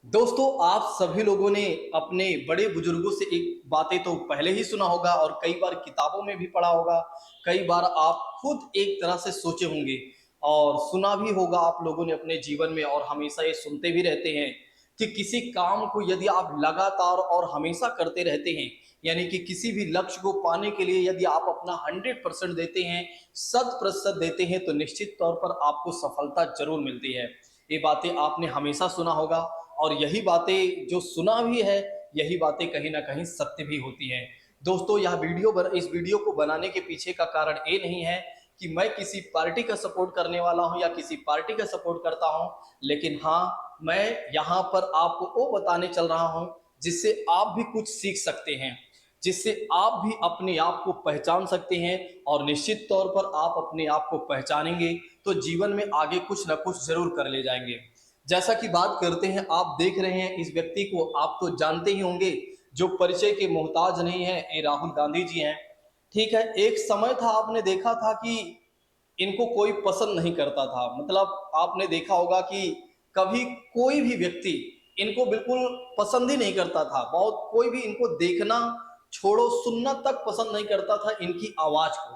दोस्तों, आप सभी लोगों ने अपने बड़े बुजुर्गों से एक बातें तो पहले ही सुना होगा और कई बार किताबों में भी पढ़ा होगा। कई बार आप खुद एक तरह से सोचे होंगे और सुना भी होगा आप लोगों ने अपने जीवन में, और हमेशा ये सुनते भी रहते हैं कि किसी काम को यदि आप लगातार और हमेशा करते रहते हैं, यानी कि किसी भी लक्ष्य को पाने के लिए यदि आप अपना 100% देते हैं, 100% देते हैं, तो निश्चित तौर पर आपको सफलता जरूर मिलती है। ये बातें आपने हमेशा सुना होगा और यही बातें जो सुना भी है, यही बातें कहीं ना कहीं सत्य भी होती हैं। दोस्तों, इस वीडियो को बनाने के पीछे का कारण ये नहीं है कि मैं किसी पार्टी का सपोर्ट करने वाला हूं या किसी पार्टी का सपोर्ट करता हूं, लेकिन हाँ, मैं यहाँ पर आपको वो बताने चल रहा हूं जिससे आप भी कुछ सीख सकते हैं, जिससे आप भी अपने आप को पहचान सकते हैं। और निश्चित तौर पर आप अपने आप को पहचानेंगे तो जीवन में आगे कुछ ना कुछ जरूर कर ले जाएंगे। जैसा कि बात करते हैं, आप देख रहे हैं इस व्यक्ति को, आप तो जानते ही होंगे, जो परिचय के मोहताज नहीं है, ये राहुल गांधी जी हैं। ठीक है, एक समय था, आपने देखा था कि इनको कोई पसंद नहीं करता था। मतलब आपने देखा होगा कि कभी कोई भी व्यक्ति इनको बिल्कुल पसंद ही नहीं करता था। बहुत कोई भी इनको देखना छोड़ो, सुनना तक पसंद नहीं करता था इनकी आवाज को।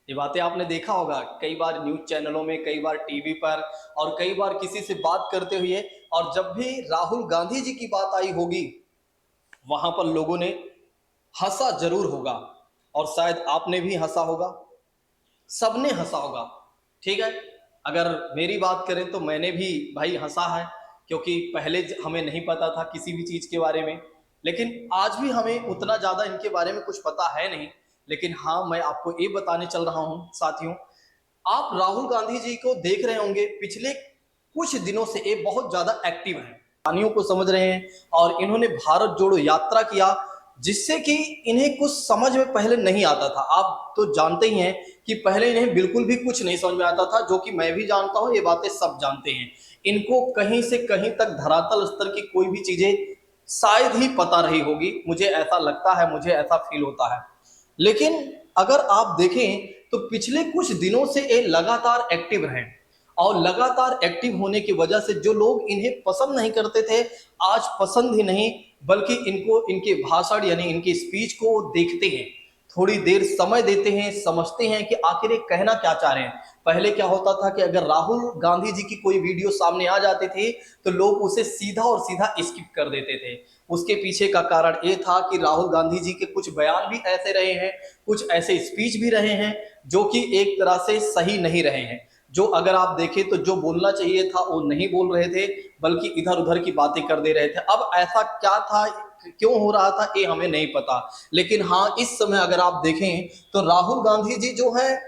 ये बातें आपने देखा होगा कई बार न्यूज चैनलों में, कई बार टीवी पर, और कई बार किसी से बात करते हुए। और जब भी राहुल गांधी जी की बात आई होगी, वहां पर लोगों ने हंसा जरूर होगा, और शायद आपने भी हंसा होगा, सबने हंसा होगा। ठीक है, अगर मेरी बात करें तो मैंने भी भाई हंसा है, क्योंकि पहले हमें नहीं पता था किसी भी चीज के बारे में, लेकिन आज भी हमें उतना ज्यादा इनके बारे में कुछ पता है नहीं। लेकिन हाँ, मैं आपको ये बताने चल रहा हूं साथियों, आप राहुल गांधी जी को देख रहे होंगे, पिछले कुछ दिनों से ये बहुत ज्यादा एक्टिव हैं, कहानियों को समझ रहे हैं, और इन्होंने भारत जोड़ो यात्रा किया, जिससे कि इन्हें कुछ समझ में पहले नहीं आता था। आप तो जानते ही हैं कि पहले इन्हें बिल्कुल भी कुछ नहीं समझ में आता था, जो कि मैं भी जानता हूं, ये बातें सब जानते हैं। इनको कहीं से कहीं तक धरातल स्तर की कोई भी चीजें शायद ही पता रही होगी, मुझे ऐसा लगता है, मुझे ऐसा फील होता है। लेकिन अगर आप देखें तो पिछले कुछ दिनों से ये लगातार एक्टिव रहे, और लगातार एक्टिव होने की वजह से जो लोग इन्हें पसंद नहीं करते थे, आज पसंद ही नहीं, बल्कि इनको, इनके भाषण यानी इनकी स्पीच को देखते हैं, थोड़ी देर समय देते हैं, समझते हैं कि आखिर ये कहना क्या चाह रहे हैं। पहले क्या होता था कि अगर राहुल गांधी जी की कोई वीडियो सामने आ जाती थी, तो लोग उसे सीधा और सीधा स्किप कर देते थे। उसके पीछे का कारण ये था कि राहुल गांधी जी के कुछ बयान भी ऐसे रहे हैं, कुछ ऐसे स्पीच भी रहे हैं जो कि एक तरह से सही नहीं रहे हैं, जो अगर आप देखें तो जो बोलना चाहिए था वो नहीं बोल रहे थे, बल्कि इधर उधर की बातें कर दे रहे थे। अब ऐसा क्या था, क्यों हो रहा था, ये हमें नहीं पता। लेकिन हाँ, इस समय अगर आप देखें तो राहुल गांधी जी जो है,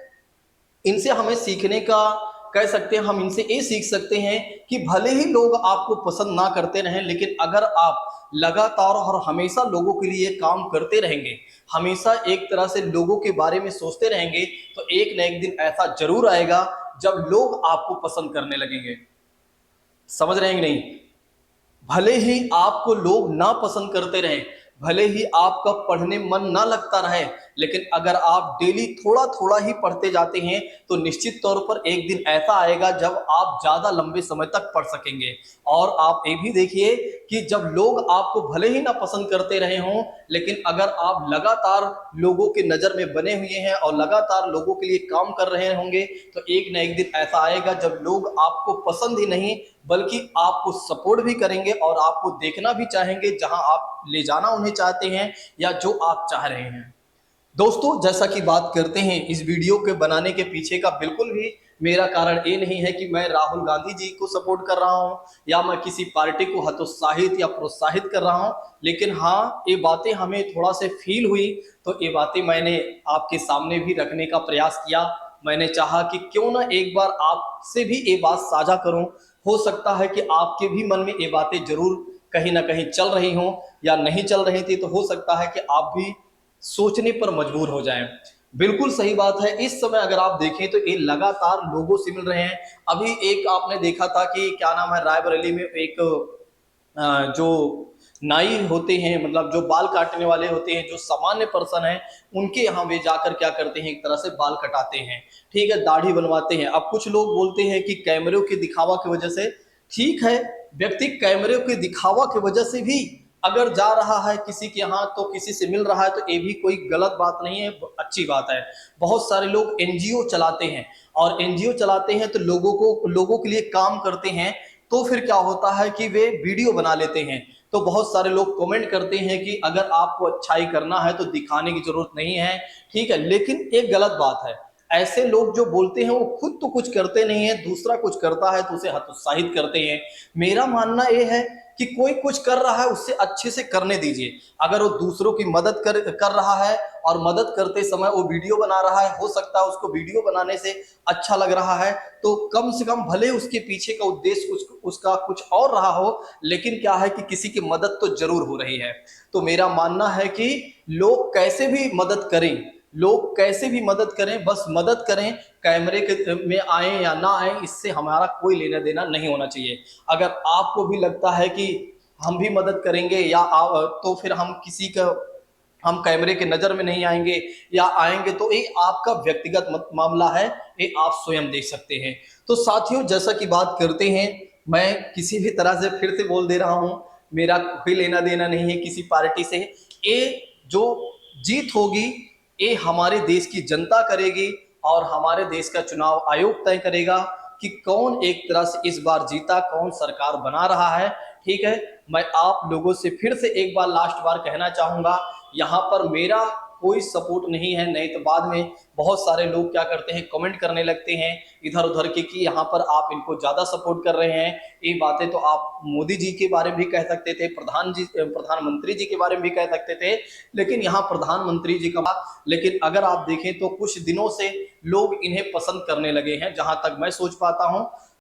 इनसे हमें सीखने का, कह सकते हैं हम इनसे ये सीख सकते हैं कि भले ही लोग आपको पसंद ना करते रहें, लेकिन अगर आप लगातार और हमेशा लोगों के लिए काम करते रहेंगे, हमेशा एक तरह से लोगों के बारे में सोचते रहेंगे, तो एक न एक दिन ऐसा जरूर आएगा जब लोग आपको पसंद करने लगेंगे। समझ रहे हैं कि नहीं? भले ही आपको लोग ना पसंद करते रहें, भले ही आपका पढ़ने मन ना लगता रहे, लेकिन अगर आप डेली थोड़ा थोड़ा ही पढ़ते जाते हैं, तो निश्चित तौर पर एक दिन ऐसा आएगा जब आप ज्यादा लंबे समय तक पढ़ सकेंगे। और आप ये भी देखिए कि जब लोग आपको भले ही ना पसंद करते रहे हों, लेकिन अगर आप लगातार लोगों के नजर में बने हुए हैं और लगातार लोगों के लिए काम कर रहे होंगे, तो एक न एक दिन ऐसा आएगा जब लोग आपको पसंद ही नहीं, बल्कि आपको सपोर्ट भी करेंगे और आपको देखना भी चाहेंगे जहां आप ले जाना उन्हें चाहते हैं, या जो आप चाह रहे हैं। दोस्तों, जैसा कि बात करते हैं, इस वीडियो के बनाने के पीछे का बिल्कुल भी मेरा कारण ये नहीं है कि मैं राहुल गांधी जी को सपोर्ट कर रहा हूं, या मैं किसी पार्टी को हतोत्साहित या प्रोत्साहित कर रहा हूं। लेकिन हाँ, ये बातें हमें थोड़ा से फील हुई, तो ये बातें मैंने आपके सामने भी रखने का प्रयास किया। मैंने चाहा कि क्यों ना एक बार आपसे भी ये बात साझा करूं। हो सकता है कि आपके भी मन में ये बातें जरूर कहीं ना कहीं चल रही हों, या नहीं चल रही थी, तो हो सकता है कि आप भी सोचने पर मजबूर हो जाएं। बिल्कुल सही बात है, इस समय अगर आप देखें तो ये लगातार लोगों से मिल रहे हैं। अभी एक आपने देखा था कि क्या नाम है, रायबरेली में एक जो नाई होते हैं, मतलब जो बाल काटने वाले होते हैं, जो सामान्य पर्सन है, उनके यहाँ वे जाकर क्या करते हैं, एक तरह से बाल कटाते हैं। ठीक है, दाढ़ी बनवाते हैं। अब कुछ लोग बोलते हैं कि कैमरों की दिखावा की वजह से ठीक है, व्यक्ति कैमरे के दिखावा की वजह से भी अगर जा रहा है किसी के यहाँ तो किसी से मिल रहा है तो ये भी कोई गलत बात नहीं है, अच्छी बात है। बहुत सारे लोग एनजीओ चलाते हैं और एनजीओ चलाते हैं तो लोगों के लिए काम करते हैं, तो फिर क्या होता है कि वे वीडियो बना लेते हैं। तो बहुत सारे लोग कमेंट करते हैं कि अगर आपको अच्छाई करना है तो दिखाने की जरूरत नहीं है, ठीक है, लेकिन एक गलत बात है। ऐसे लोग जो बोलते हैं वो खुद तो कुछ करते नहीं है, दूसरा कुछ करता है तो उसे हतोत्साहित करते हैं। मेरा मानना यह है कि कोई कुछ कर रहा है उससे अच्छे से करने दीजिए। अगर वो दूसरों की मदद कर रहा है और मदद करते समय वो वीडियो बना रहा है, हो सकता है उसको वीडियो बनाने से अच्छा लग रहा है, तो कम से कम भले उसके पीछे का उद्देश्य उसका कुछ और रहा हो, लेकिन क्या है कि किसी की मदद तो जरूर हो रही है। तो मेरा मानना है कि लोग कैसे भी मदद करें, लोग कैसे भी मदद करें, बस मदद करें, कैमरे के में आए या ना आए इससे हमारा कोई लेना देना नहीं होना चाहिए। अगर आपको भी लगता है कि हम भी मदद करेंगे तो फिर हम कैमरे के नजर में नहीं आएंगे या आएंगे तो ये आपका व्यक्तिगत मामला है, ये आप स्वयं देख सकते हैं। तो साथियों, जैसा कि बात करते हैं, मैं किसी भी तरह से फिर से बोल दे रहा हूं, मेरा कोई लेना देना नहीं है किसी पार्टी से। ये जो जीत होगी ये हमारे देश की जनता करेगी और हमारे देश का चुनाव आयोग तय करेगा कि कौन एक तरह से इस बार जीता, कौन सरकार बना रहा है। ठीक है, मैं आप लोगों से फिर से एक बार लास्ट बार कहना चाहूंगा, यहाँ पर मेरा कोई सपोर्ट नहीं है, नहीं तो बाद में बहुत सारे लोग क्या करते हैं, कमेंट करने लगते हैं इधर उधर के कि यहाँ पर आप इनको ज्यादा सपोर्ट कर रहे हैं। ये बातें तो आप मोदी जी के बारे में भी कह सकते थे, प्रधानमंत्री जी के बारे में भी कह सकते थे, लेकिन यहाँ प्रधानमंत्री जी का बात, लेकिन अगर आप देखें तो कुछ दिनों से लोग इन्हें पसंद करने लगे हैं, जहां तक मैं सोच पाता हूं।